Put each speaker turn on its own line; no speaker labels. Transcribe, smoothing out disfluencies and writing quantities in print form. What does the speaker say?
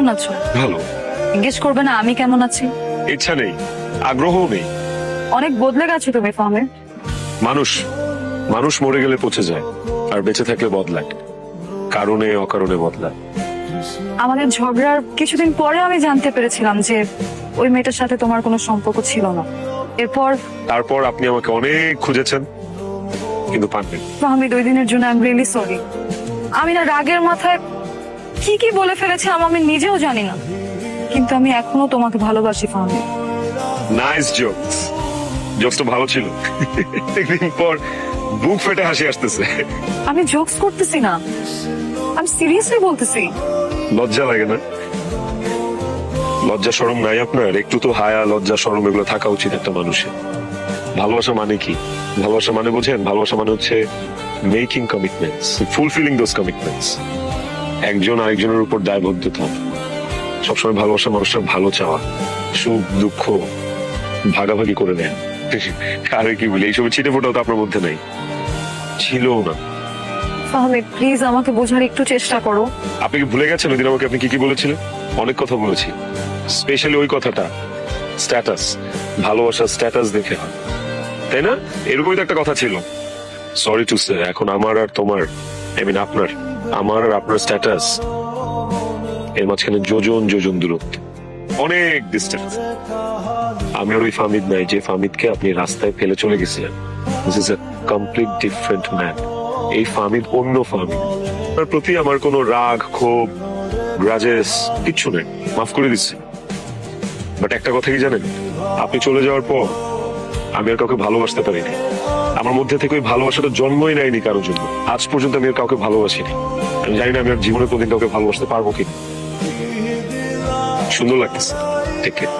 কেমন আছো?
ভালো।
জিজ্ঞেস করবে না আমি কেমন আছি?
ইচ্ছা নেই, আগ্রহও নেই।
অনেক বদলে গেছো তুমি ফাহমিদ।
মানুষ মানুষ মরে গেলে পচে যায়, আর বেঁচে থাকলে বদলায়। কারণে অকারণে বদলায়।
আমাদের ঝগড়ার কিছুদিন পরে আমি জানতে পেরেছিলাম যে ওই মেয়েটার সাথে তোমার কোনো সম্পর্ক ছিল না।
তারপর আপনি আমাকে অনেক খুঁজেছেন, কিন্তু পাননি।
ফাহমিদ, ওই দিনের জন্য আই এম রিয়েলি সরি। আমি না রাগের মাথায় কি কি বলে ফেলেছিলাম আমি নিজেও জানি না, কিন্তু আমি এখনো তোমাকে ভালোবাসি ফাহমিদ।
Nice jokes. জোকস তো ভালো ছিল। একদিন পর বুক ফেটে হাসি আসতেছে।
আমি জোকস করতেছি না, আমি সিরিয়াসলি বলতেছি।
লজ্জা লাগে না? লজ্জা শরম নাই আপনার? একটু তো হায়া লজ্জা শরম এগুলো থাকা উচিত একটা মানুষের। ভালোবাসা মানে কি? ভালোবাসা মানে বোঝেন? ভালোবাসা মানে হচ্ছে making commitments, fulfilling those commitments. একজন আরেকজনের উপর দায়বদ্ধতা, সবসময় ভালোবাসা মানুষের ভালো চাওয়া, সুখ দুঃখ ভাগাভাগি করে নেয়। আরে কি বলি, এইসব ছিটে ফোটাও তো আপনার মধ্যে নাই, ছিল না।
ফাহমিদ প্লিজ আমাকে বোঝার একটু চেষ্টা করো।
আপনি কি ভুলে গেছেন ওই দিন আমাকে আপনি কি কি বলেছিলেন? অনেক কথা বলেছি, স্পেশালি ওই কথাটা, স্ট্যাটাস। ভালোবাসার স্ট্যাটাস দেখে হয়, তাই না? এরকমই তো একটা কথা ছিল। সরি টু সে, এখন আমার আর তোমার, আই মিন আপনার, আমার আর আপনার স্ট্যাটাস এর মাঝখানে যোজন যোজন দূরত্ব, অনেক ডিস্টেন্স। আমি আর ওই ফাহমিদ নাই যে ফাহমিদকে আপনি রাস্তায় ফেলে চলে গেছিলেন। This is a complete different man. এই ফাহমিদ অন্য ফাহমিদ। তার প্রতি আমার কোনো রাগ ক্ষোভ গ্রাজেস কিচ্ছু নেই, মাফ করে দিচ্ছি। বাট একটা কথা কি জানেন, আপনি চলে যাওয়ার পর আমি আর কাউকে ভালোবাসতে পারিনি। আমার মধ্যে থেকে ওই ভালোবাসাটা জন্মই নেয়নি কারোর জন্য। আজ পর্যন্ত আমি আর কাউকে ভালোবাসিনি। আমি জানি না আমি আর জীবনে কোনদিন কাউকে ভালোবাসতে পারবো কিনা। সুন্দর লাগতেছে। ঠিক আছে।